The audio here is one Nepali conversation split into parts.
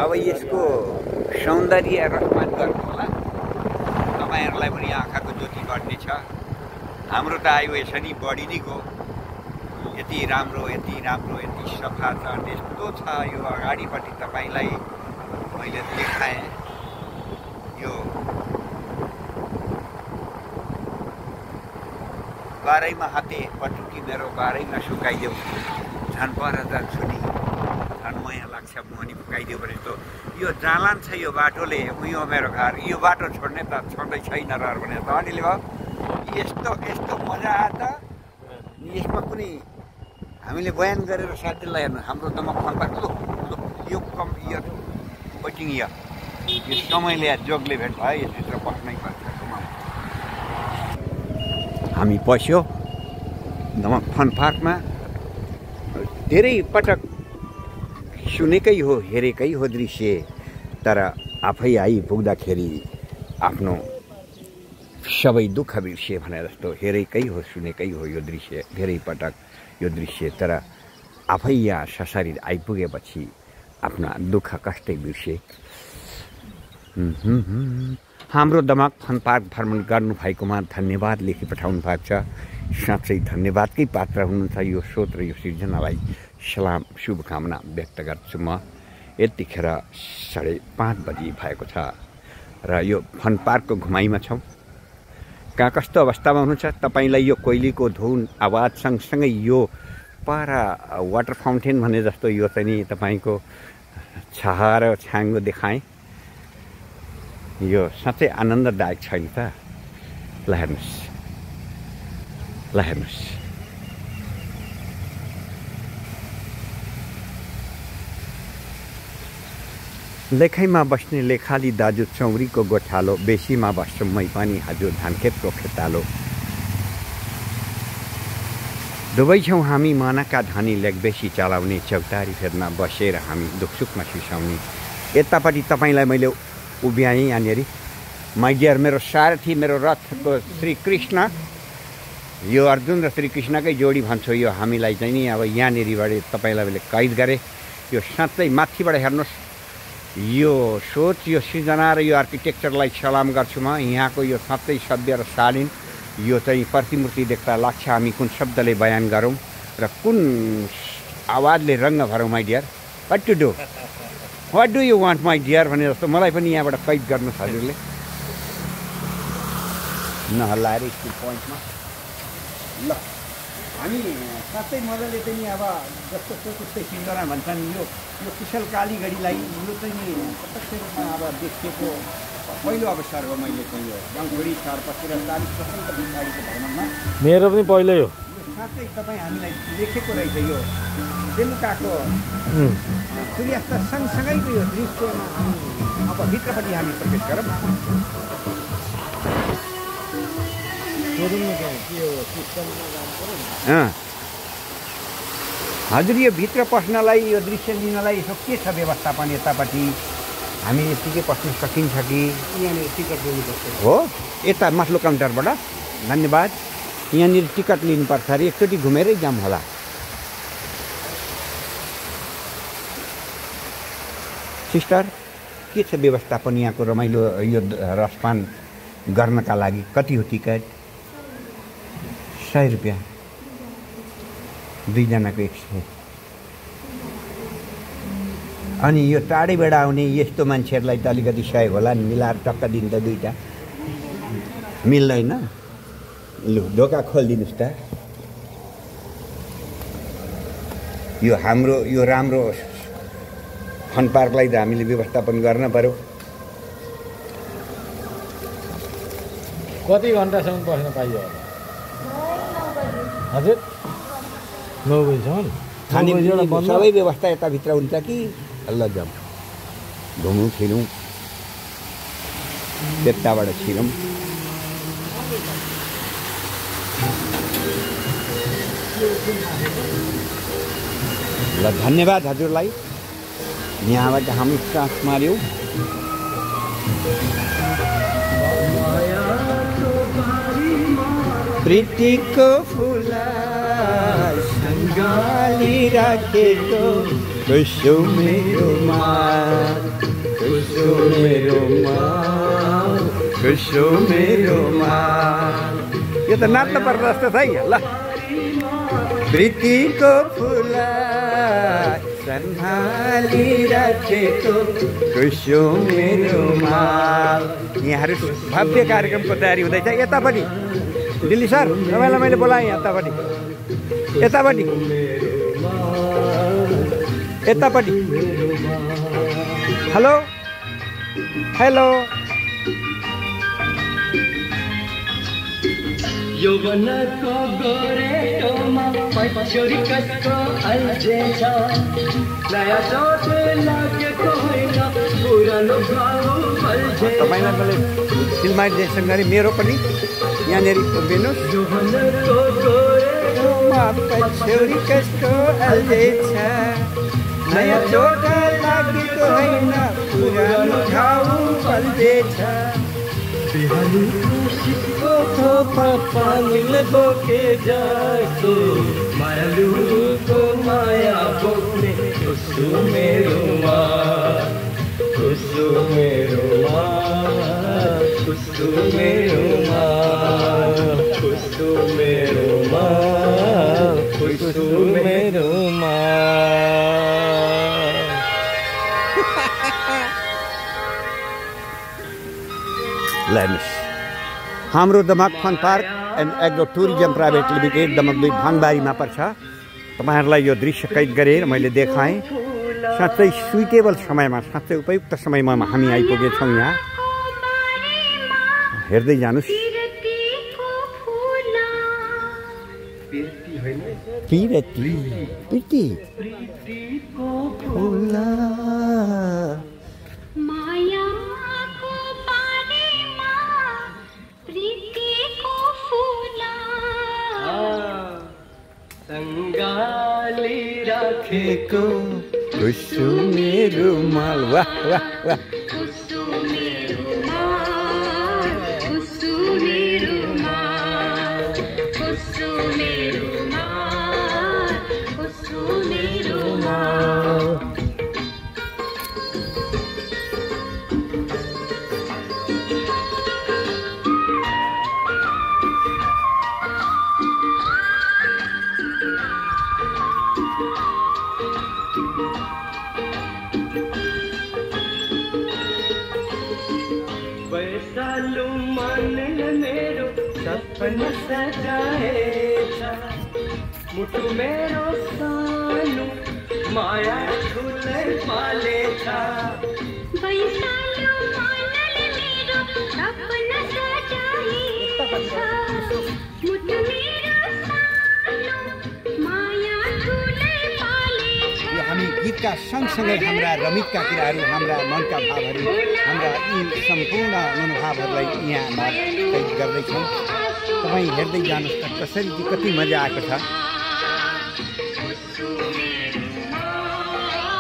अब यसको सौन्दर्य रसपान गर्नु होला। तपाईँहरूलाई पनि आँखाको ज्योति बढ्नेछ। हाम्रो त आयो यसरी बढी नै गयो। यति राम्रो यति सफा छ, त्यस्तो छ। यो अगाडिपट्टि तपाईँलाई मैले देखाएँ। यो बारैमा हाते पटुकी मेरो बारैमा सुकाइदेऊ, झन् पर जान्छु नि, झन् माया लाग्छ मुहानी फुकाइदेऊ भने जस्तो यो जालान छ। यो बाटोले उयो मेरो घर, यो बाटो छोड्ने त छोड्दै छैन र भने त अनिले भयो। यस्तो मजा आयो त। यसमा कुनै हामीले बयान गरेर साथीलाई हेर्नु, हाम्रो दमक फन्पा यो वेटिङ यो समयले जोगले भेट भयो। यसभित्र बस्नै पर्छ। हामी पस्यो दमक फन पार्कमा। धेरै पटक सुनेकै हो, हेरेकै हो दृश्य, तर आफै आइपुग्दाखेरि आफ्नो सबै दुःख बिर्से भने जस्तो हेरेकै हो, सुनेकै हो यो दृश्य, धेरै पटक यो दृश्य। तर आफै यहाँ सशरीर आइपुगेपछि आफ्ना दुःख कष्टै बिर्से। हाम्रो दमक फन पार्क भ्रमण गर्नुभएकोमा धन्यवाद लेखी पठाउनु भएको छ। साँच्चै धन्यवादकै पात्र हुनुहुन्छ। यो स्रोत र यो सिर्जनालाई सलाम शुभकामना व्यक्त गर्छु म। यतिखेर 5:30 बजी भएको छ र यो फन पार्कको घुमाइमा छौँ। कहाँ कस्तो अवस्थामा हुनुहुन्छ तपाईँलाई यो कोइलीको धुन आवाज सँगसँगै यो पारा वाटर फाउन्टेन भने जस्तो यो चाहिँ नि तपाईँको छाहा र छाङ्गो देखाएँ। यो साँच्चै आनन्ददायक छैन त। ल हेर्नुहोस् लेखाइमा बस्ने लेखाली दाजु चौरीको गोठालो, बेसीमा बस्छौँ मै पनि हजुर धानखेतको खेतालो। दुवै छौँ हामी मानाका धनी, लेख बेसी चलाउने, चौतारी फेर्न बसेर हामी दुखसुखमा सुसाउने। यतापट्टि तपाईँलाई मैले उभ्याएँ यहाँनिर। माई डियर मेरो सारथी, मेरो रथको श्रीकृष्ण, यो अर्जुन र श्रीकृष्णकै जोडी भन्छु। यो हामीलाई चाहिँ नि अब यहाँनिरबाट तपाईँलाई मैले कैद गरेँ। यो साँच्चै माथिबाट हेर्नुहोस्, यो सोच, यो सृजना र यो आर्किटेक्चरलाई सलाम गर्छु म। यहाँको यो साँच्चै सभ्य र शालीन यो चाहिँ प्रतिमूर्ति देख्दा लाग्छ हामी कुन शब्दले बयान गरौँ र कुन आवाजले रङ्ग भरौँ। My dear, what do you want my dear भने जस्तो मलाई पनि यहाँबाट कैद गर्नुहोस् हजुरले। नहल्लाएर स्कुल पोइन्टमा ल हामी साँच्चै मजाले चाहिँ नि अब जस्तो त्यस्तै सिर्जना भन्छन्। यो कुशल काली गढीलाई यो चाहिँ नि प्रत्यक्ष रूपमा अब देखिएको पहिलो अवसर हो। मैले चाहिँ यो गाउँघोडी छरपछि र 40 वर्षको पछाडिको भ्रमणमा मेरो पनि पहिल्यै हो। साँच्चै तपाईँ हामीलाई लेखेको रहेछ। यो बेलुकाको सूर्यास्त सँगसँगैको यो दृश्यमा हामी अब भित्रपट्टि हामी प्रवेश गरौँ। हजुर यो भित्र पस्नलाई, यो दृश्य लिनलाई यसो के छ व्यवस्थापन? यतापट्टि हामी यतिकै पस्न सकिन्छ कि यहाँनिर टिकट लिनुपर्छ? हो, यता माथिल्लो काउन्टरबाट। धन्यवाद। यहाँनिर टिकट लिनुपर्छ अरे। एकचोटि घुमेरै जाऊँ होला। सिस्टर, के छ व्यवस्थापन यहाँको रमाइलो यो रसपान गर्नका लागि? कति हो टिकट? 100 रुपियाँ, दुईजनाको 100। अनि यो टाढैबाट आउने यस्तो मान्छेहरूलाई त अलिकति सहयोग होला नि, मिलाएर टक्क दिन त दुईवटा मिल्दैन। लु ढोका खोलिदिनुहोस् त। यो हाम्रो यो राम्रो फन पार्कलाई त हामीले व्यवस्थापन गर्न पर्यो। कति घन्टासम्म बस्न पाइयो होला? हजुर 9 बजीसम्म। खाने सबै व्यवस्था यताभित्र हुन्छ कि? ल जाउँ, घुमौँ फिरौँ, त्यताबाट छिरौँ। ल धन्यवाद हजुरलाई। यहाँबाट हामी सास मार्यौँ। प्रीतिको फुला सँगाली राखेको खुसो मेरोमा खुसो मेरोमा खुसो मेरोमा। यो त नाच्नु पर्छ जस्तो छ है। ल प्रीतिको फुल सम्हाली राखेको खुसो मेरोमा। यहाँहरू भव्य कार्यक्रमको तयारी हुँदैछ। यतापट्टि दिल्ली सर तपाईँलाई मैले बोलाएँ। यतापट्टि यतापट्टि यतापट्टि हेलो हेलो। यौवनको गोरेटोमा पछ्यौरी कसको अल्झेछ नयाँ चोट लागेको होइन पुरानो घाउ बल्झेछ। तपाईँलाई मैले फिल्माइजेसन गरेँ मेरो पनि यहाँनिर उभिनुहोस्। यौवनको गोरेटोमा पछ्यौरी कसको अल्झेछ नयाँ चोट लागेको होइन पुरानो घाउ बल्झेछ। बिहानीको थोपा पानीले बोके जाएको मायालुको माया बोक्ने खुसो मेरोमा खुसो मेरोमा खुसो मेरोमा खुसो मेरोमा खुसो मेरोमा। हेर्नुहोस् हाम्रो Damak fun park and agro tourism private limited Damak 2 भाङबारीमा पर्छ। तपाईँहरूलाई यो दृश्य कैद गरेर मैले देखाएँ। साँच्चै सुइटेबल समयमा साँच्चै उपयुक्त समयमा हामी आइपुगेछौँ यहाँ। हेर्दै जानुहोस्। प्रीति संगाली राखेको खुसो मेरोमा। वाह वाह वाह। खुसो मेरोमा खुसो मेरोमा खुसो मेरोमा खुसो मेरोमा। वैशालु मनले मेरो सपना सजाएछ मुटु मेरो सानो माया ठुलै पालेछ। वैशालु मनले मेरो सपना सजाएछ मुटु मेरो सानो माया ठुलै पालेछ। यो हामी गीतका सँगसँगै हाम्रा रमितका कुराहरू हाम्रा मनका भावहरू हाम्रा यी सम्पूर्ण मनोभावहरूलाई यहाँ कैद गर्दैछौँ। तपाईँ हेर्दै जानुहोस् त कसरी चाहिँ कति मजा आएको छ।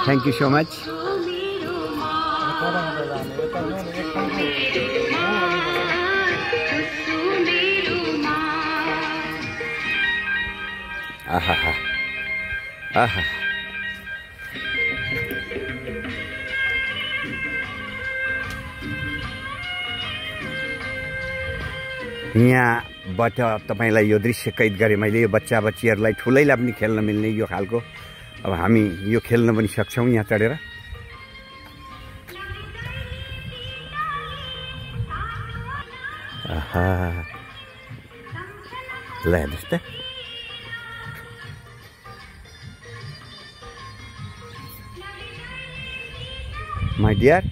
Thank you so much. आहा आहा यहाँबाट तपाईँलाई यो दृश्य कैद गरेँ मैले। यो बच्चा बच्चीहरूलाई ठुलैलाई पनि खेल्न मिल्ने यो खालको। अब हामी यो खेल्न पनि सक्छौँ यहाँ चढेर। आहा ल हेर्नुहोस् त। My dear,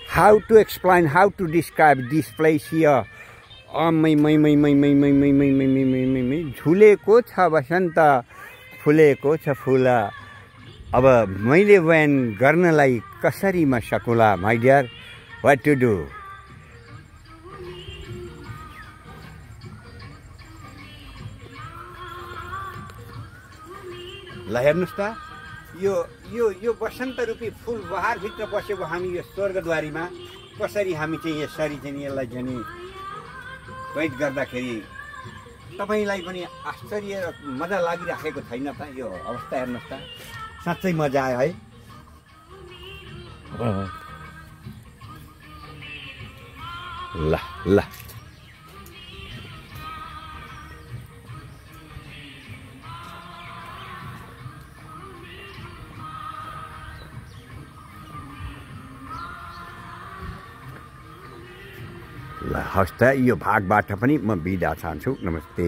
how to explain, how to describe this place here? झुलेको छ बसन्त फुलेको छ फुल। अब मैले बयान गर्नलाई कसरी म सकुला? My dear, what to do? ल हेर्नुहोस् त यो यो यो बसन्त रूपी फुल बहारभित्र बसेको हामी यो स्वर्गद्वारीमा कसरी हामी चाहिँ यसरी चाहिँ यसलाई चाहिँ कैद गर्दाखेरि तपाईलाई पनि आश्चर्य र मजा लागिराखेको छैन त यो अवस्था हेर्नुहोस् त साँच्चै मजा आयो है ल ल ल हस् त यो भागबाट पनि म बिदा चाहन्छु नमस्ते